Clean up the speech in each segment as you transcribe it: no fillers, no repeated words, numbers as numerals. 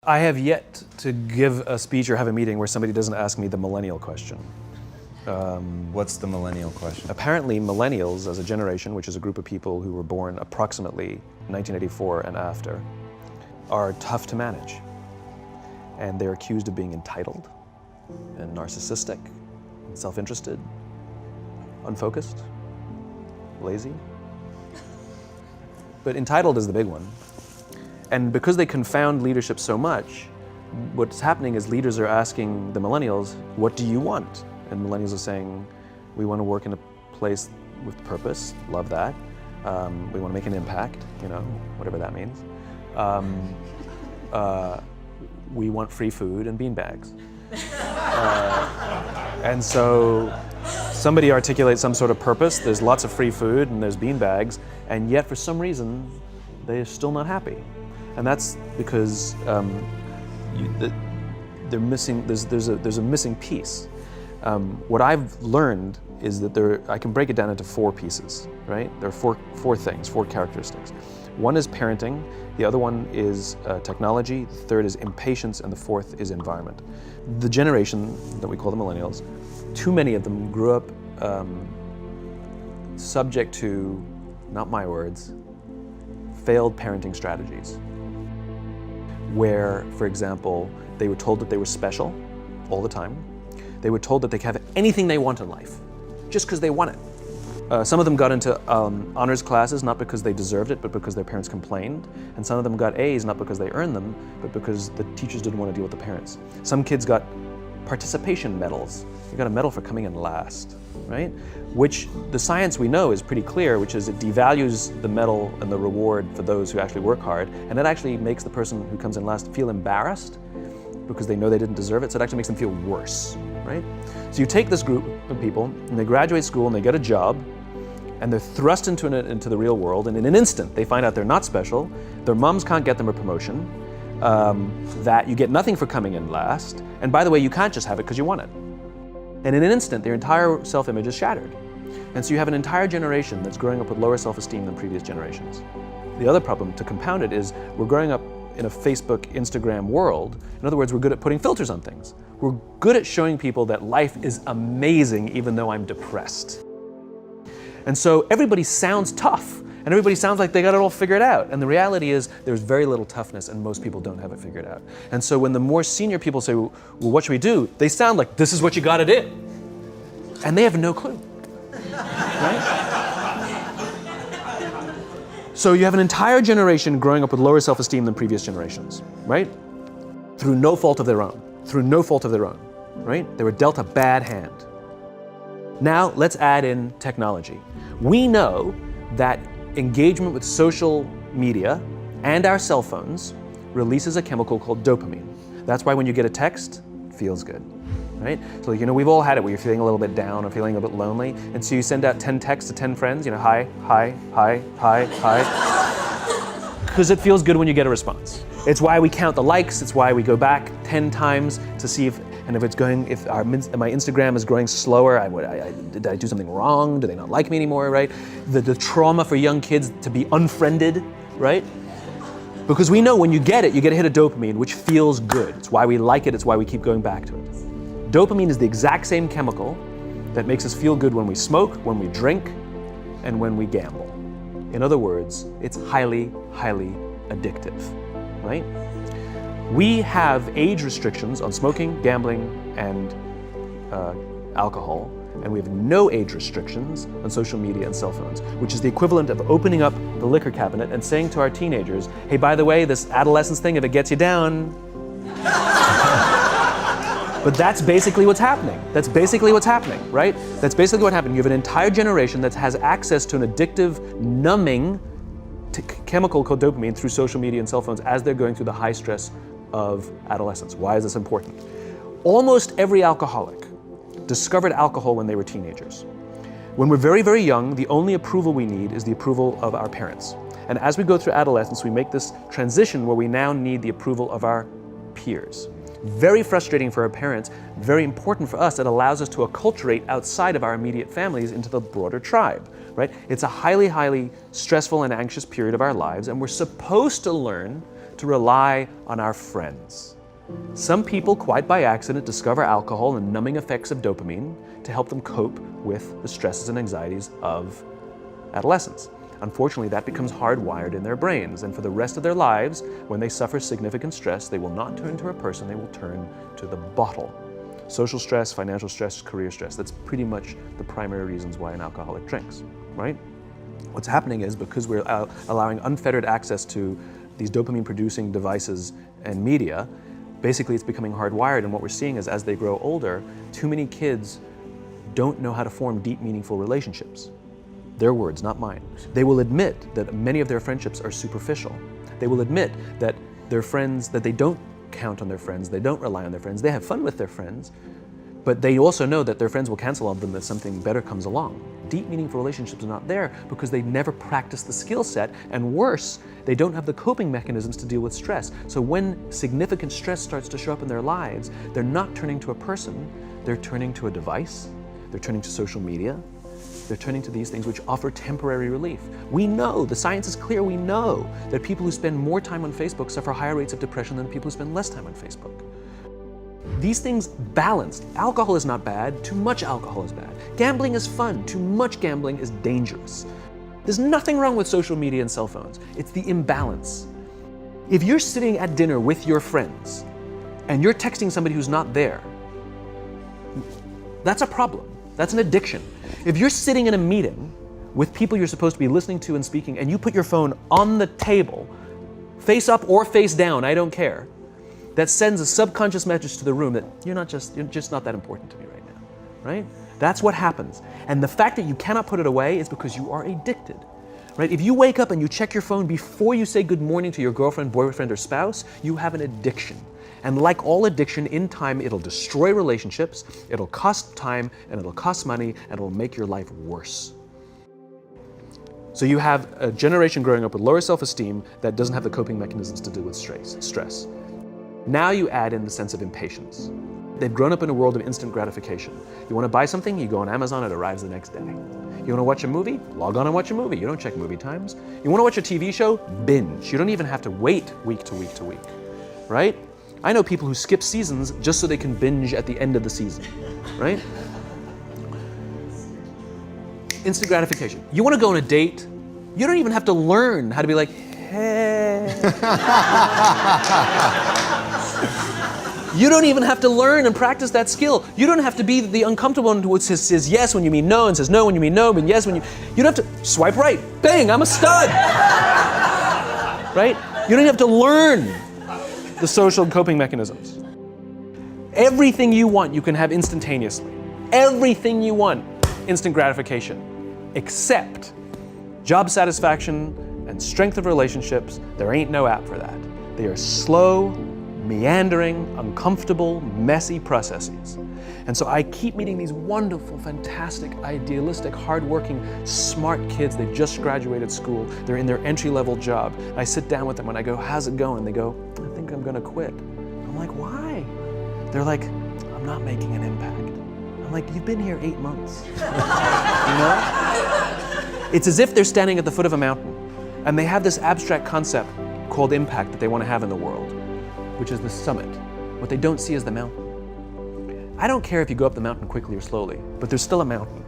I have yet to give a speech or have a meeting where somebody doesn't ask me the millennial question. What's the millennial question? Apparently millennials as a generation, which is a group of people who were born approximately 1984 and after, are tough to manage. And they're accused of being entitled and narcissistic, and self-interested, unfocused, lazy. But entitled is the big one. And because they confound leadership so much, what's happening is leaders are asking the millennials, what do you want? And millennials are saying, we want to work in a place with purpose, love that. We want to make an impact, whatever that means. We want free food and beanbags. And so somebody articulates some sort of purpose, there's lots of free food and there's beanbags, and yet for some reason, they're still not happy. And that's because they're missing, there's a missing piece. What I've learned is that I can break it down into 4 pieces, right? There are four things, 4 characteristics. One is parenting, the other one is technology, the third is impatience, and the fourth is environment. The generation that we call the millennials, too many of them grew up subject to, not my words, failed parenting strategies. Where, for example, they were told that they were special all the time. They were told that they could have anything they want in life, just because they want it. Some of them got into honors classes, not because they deserved it, but because their parents complained. And some of them got A's, not because they earned them, but because the teachers didn't want to deal with the parents. Some kids got participation medals. You got a medal for coming in last, right? Which the science we know is pretty clear, which is it devalues the medal and the reward for those who actually work hard, and it actually makes the person who comes in last feel embarrassed because they know they didn't deserve it, so it actually makes them feel worse, right? So you take this group of people, and they graduate school, and they get a job, and they're thrust into the real world, and in an instant, they find out they're not special, their moms can't get them a promotion, that you get nothing for coming in last, and by the way, you can't just have it because you want it. And in an instant, their entire self-image is shattered. And so you have an entire generation that's growing up with lower self-esteem than previous generations. The other problem, to compound it, is we're growing up in a Facebook, Instagram world. In other words, we're good at putting filters on things. We're good at showing people that life is amazing even though I'm depressed. And so everybody sounds tough, and everybody sounds like they got it all figured out. And the reality is there's very little toughness, and most people don't have it figured out. And so when the more senior people say, well, what should we do? They sound like, this is what you gotta do. And they have no clue, right? So you have an entire generation growing up with lower self-esteem than previous generations, right? Through no fault of their own, right? They were dealt a bad hand. Now let's add in technology. We know that engagement with social media and our cell phones releases a chemical called dopamine. That's why when you get a text, it feels good, right? So we've all had it where you're feeling a little bit down or feeling a bit lonely, and so you send out 10 texts to 10 friends, hi, hi, hi, hi, hi, because it feels good when you get a response. It's why we count the likes, it's why we go back 10 times to see if my Instagram is growing slower, did I do something wrong? Do they not like me anymore, right? The trauma for young kids to be unfriended, right? Because we know when you get it, you get a hit of dopamine, which feels good. It's why we like it, it's why we keep going back to it. Dopamine is the exact same chemical that makes us feel good when we smoke, when we drink, and when we gamble. In other words, it's highly, highly addictive, right? We have age restrictions on smoking, gambling, and alcohol, and we have no age restrictions on social media and cell phones, which is the equivalent of opening up the liquor cabinet and saying to our teenagers, hey, by the way, this adolescence thing, if it gets you down. But that's basically what's happening. That's basically what's happening, right? That's basically what happened. You have an entire generation that has access to an addictive, numbing chemical called dopamine through social media and cell phones as they're going through the high stress of adolescence. Why is this important? Almost every alcoholic discovered alcohol when they were teenagers. When we're very, very young, the only approval we need is the approval of our parents. And as we go through adolescence, we make this transition where we now need the approval of our peers. Very frustrating for our parents, very important for us. It allows us to acculturate outside of our immediate families into the broader tribe, right? It's a highly, highly stressful and anxious period of our lives, and we're supposed to learn to rely on our friends. Some people, quite by accident, discover alcohol and numbing effects of dopamine to help them cope with the stresses and anxieties of adolescence. Unfortunately, that becomes hardwired in their brains, and for the rest of their lives, when they suffer significant stress, they will not turn to a person, they will turn to the bottle. Social stress, financial stress, career stress, that's pretty much the primary reasons why an alcoholic drinks, right? What's happening is because we're allowing unfettered access to these dopamine-producing devices and media, basically it's becoming hardwired, and what we're seeing is as they grow older, too many kids don't know how to form deep, meaningful relationships. Their words, not mine. They will admit that many of their friendships are superficial. They will admit that their friends, that they don't count on their friends, they don't rely on their friends, they have fun with their friends, but they also know that their friends will cancel on them if something better comes along. Deep, meaningful relationships are not there because they never practice the skill set, and worse, they don't have the coping mechanisms to deal with stress. So when significant stress starts to show up in their lives, they're not turning to a person, they're turning to a device, they're turning to social media, they're turning to these things which offer temporary relief. We know, the science is clear, we know that people who spend more time on Facebook suffer higher rates of depression than people who spend less time on Facebook. These things balanced. Alcohol is not bad, too much alcohol is bad. Gambling is fun, too much gambling is dangerous. There's nothing wrong with social media and cell phones. It's the imbalance. If you're sitting at dinner with your friends and you're texting somebody who's not there, that's a problem. That's an addiction. If you're sitting in a meeting with people you're supposed to be listening to and speaking, and you put your phone on the table, face up or face down, I don't care, that sends a subconscious message to the room that you're just not that important to me right now, right? That's what happens. And the fact that you cannot put it away is because you are addicted, right? If you wake up and you check your phone before you say good morning to your girlfriend, boyfriend, or spouse, you have an addiction. And like all addiction, in time, it'll destroy relationships, it'll cost time, and it'll cost money, and it'll make your life worse. So you have a generation growing up with lower self-esteem that doesn't have the coping mechanisms to deal with stress. Now you add in the sense of impatience. They've grown up in a world of instant gratification. You want to buy something, you go on Amazon, it arrives the next day. You want to watch a movie? Log on and watch a movie. You don't check movie times. You want to watch a TV show? Binge. You don't even have to wait week to week to week, right? I know people who skip seasons just so they can binge at the end of the season, right? Instant gratification. You want to go on a date? You don't even have to learn how to be like, hey. You don't even have to learn and practice that skill. You don't have to be the uncomfortable one who says yes when you mean no and says no when you mean no, but yes when you don't have to swipe right. Bang, I'm a stud. Right? You don't have to learn the social coping mechanisms. Everything you want, you can have instantaneously. Everything you want, instant gratification. Except job satisfaction and strength of relationships, there ain't no app for that. They are slow, meandering, uncomfortable, messy processes. And so I keep meeting these wonderful, fantastic, idealistic, hardworking, smart kids. They've just graduated school. They're in their entry-level job. I sit down with them and I go, how's it going? They go, I think I'm gonna quit. I'm like, why? They're like, I'm not making an impact. I'm like, you've been here 8 months. You know? It's as if they're standing at the foot of a mountain and they have this abstract concept called impact that they want to have in the world, which is the summit. What they don't see is the mountain. I don't care if you go up the mountain quickly or slowly, but there's still a mountain.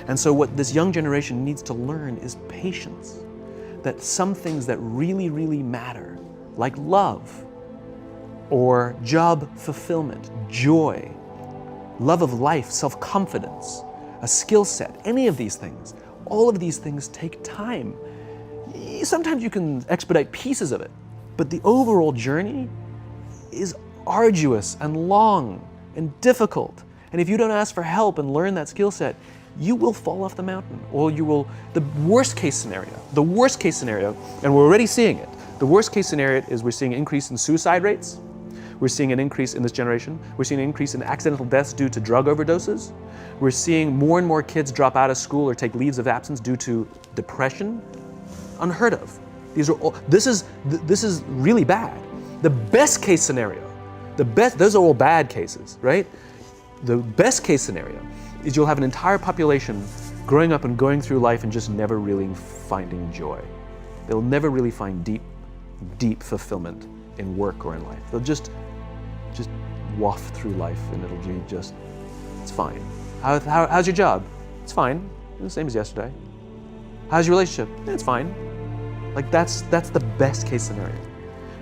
And so what this young generation needs to learn is patience. That some things that really, really matter, like love, or job fulfillment, joy, love of life, self-confidence, a skill set, any of these things, all of these things take time. Sometimes you can expedite pieces of it, but the overall journey is arduous and long and difficult. And if you don't ask for help and learn that skill set, you will fall off the mountain, or you will, the worst case scenario, and we're already seeing it, the worst case scenario is we're seeing an increase in suicide rates, we're seeing an increase in this generation, we're seeing an increase in accidental deaths due to drug overdoses, we're seeing more and more kids drop out of school or take leaves of absence due to depression. Unheard of. These are all, this is really bad. The best case scenario, those are all bad cases, right? The best case scenario is you'll have an entire population growing up and going through life and just never really finding joy. They'll never really find deep, deep fulfillment in work or in life. They'll just waft through life and it'll be just, it's fine. How's your job? It's fine, the same as yesterday. How's your relationship? It's fine. Like that's the best case scenario,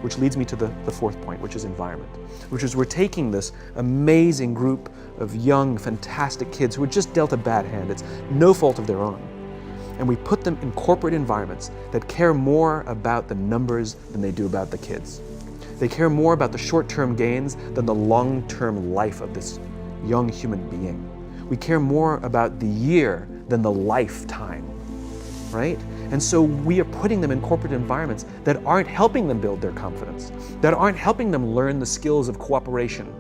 which leads me to the fourth point, which is environment, which is we're taking this amazing group of young, fantastic kids who were just dealt a bad hand. It's no fault of their own. And we put them in corporate environments that care more about the numbers than they do about the kids. They care more about the short-term gains than the long-term life of this young human being. We care more about the year than the lifetime, right? And so we are putting them in corporate environments that aren't helping them build their confidence, that aren't helping them learn the skills of cooperation,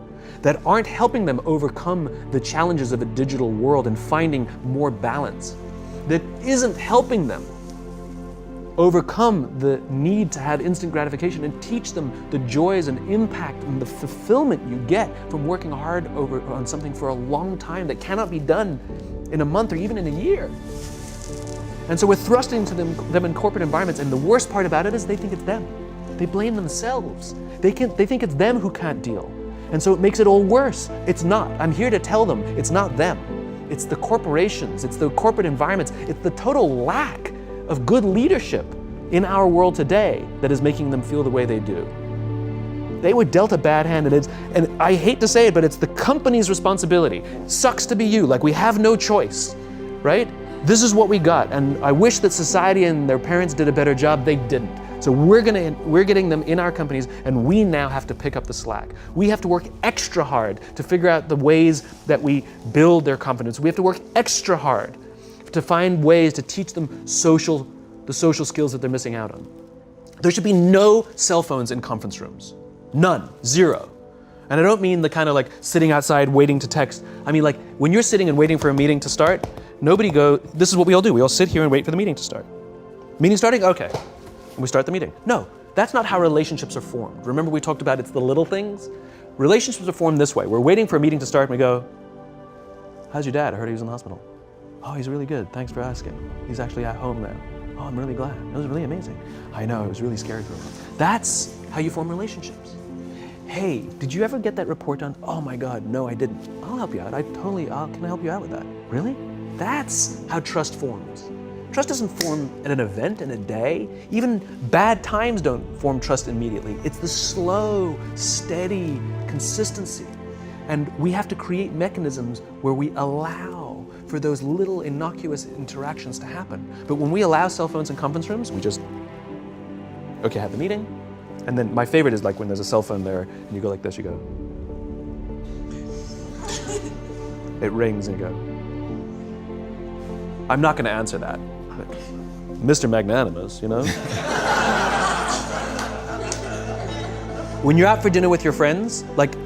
that aren't helping them overcome the challenges of a digital world and finding more balance, that isn't helping them overcome the need to have instant gratification and teach them the joys and impact and the fulfillment you get from working hard on something for a long time that cannot be done in a month or even in a year. And so we're thrusting to them in corporate environments, and the worst part about it is they think it's them. They blame themselves. They think it's them who can't deal. And so it makes it all worse. It's not. I'm here to tell them it's not them. It's the corporations, it's the corporate environments, it's the total lack of good leadership in our world today that is making them feel the way they do. They were dealt a bad hand, and I hate to say it, but it's the company's responsibility. Sucks to be you, like we have no choice, right? This is what we got, and I wish that society and their parents did a better job. They didn't. So we're getting them in our companies, and we now have to pick up the slack. We have to work extra hard to figure out the ways that we build their confidence. We have to work extra hard to find ways to teach them the social skills that they're missing out on. There should be no cell phones in conference rooms. None. Zero. And I don't mean the kind of like sitting outside waiting to text. I mean like when you're sitting and waiting for a meeting to start, this is what we all do. We all sit here and wait for the meeting to start. Meeting starting? Okay. And we start the meeting. No, that's not how relationships are formed. Remember we talked about it's the little things? Relationships are formed this way. We're waiting for a meeting to start and we go, how's your dad? I heard he was in the hospital. Oh, he's really good. Thanks for asking. He's actually at home now. Oh, I'm really glad. It was really amazing. I know, it was really scary for him. That's how you form relationships. Hey, did you ever get that report done? Oh my God, no, I didn't. I'll help you out. Can I help you out with that? Really? That's how trust forms. Trust doesn't form at an event in a day. Even bad times don't form trust immediately. It's the slow, steady consistency. And we have to create mechanisms where we allow for those little innocuous interactions to happen. But when we allow cell phones in conference rooms, we just, okay, have the meeting. And then my favorite is like when there's a cell phone there and you go like this, you go. It rings and you go. I'm not gonna answer that. Mr. Magnanimous, you know? When you're out for dinner with your friends, like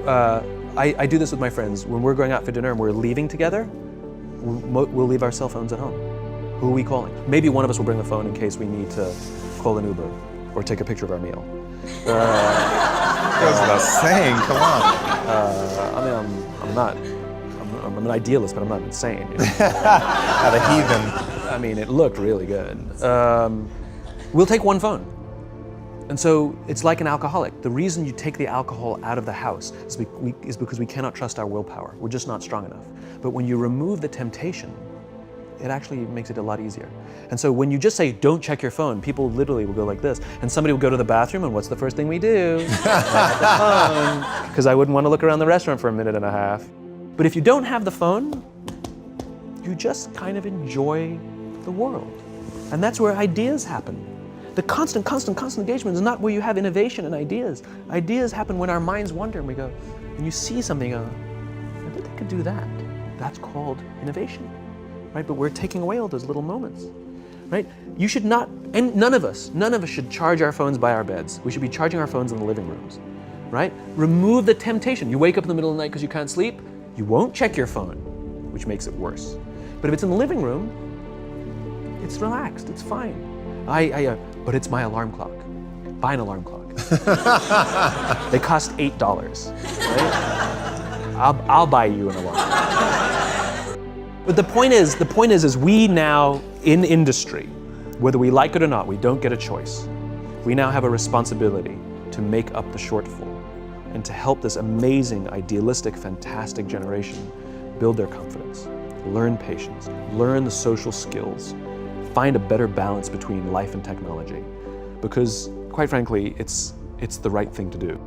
I do this with my friends. When we're going out for dinner and we're leaving together, we'll leave our cell phones at home. Who are we calling? Maybe one of us will bring the phone in case we need to call an Uber or take a picture of our meal. That was about saying, come on. I'm an idealist, but I'm not insane. You know? Not a heathen. I mean, it looked really good. We'll take one phone. And so it's like an alcoholic. The reason you take the alcohol out of the house is because we cannot trust our willpower. We're just not strong enough. But when you remove the temptation, it actually makes it a lot easier. And so when you just say, don't check your phone, people literally will go like this. And somebody will go to the bathroom, and what's the first thing we do? Have the phone, because I wouldn't want to look around the restaurant for a minute and a half. But if you don't have the phone, you just kind of enjoy the world. And that's where ideas happen. The constant engagement is not where you have innovation and ideas. Ideas happen when our minds wander and we go, and you see something, I bet they could do that. That's called innovation, right? But we're taking away all those little moments, right? You should not, and none of us should charge our phones by our beds. We should be charging our phones in the living rooms, right? Remove the temptation. You wake up in the middle of the night because you can't sleep, you won't check your phone, which makes it worse. But if it's in the living room, it's relaxed, it's fine. But it's my alarm clock. Buy an alarm clock. They cost $8, right? I'll buy you an alarm clock. But the point is we now in industry, whether we like it or not, we don't get a choice. We now have a responsibility to make up the shortfall and to help this amazing, idealistic, fantastic generation build their confidence, learn patience, learn the social skills, find a better balance between life and technology. Because, quite frankly, it's the right thing to do.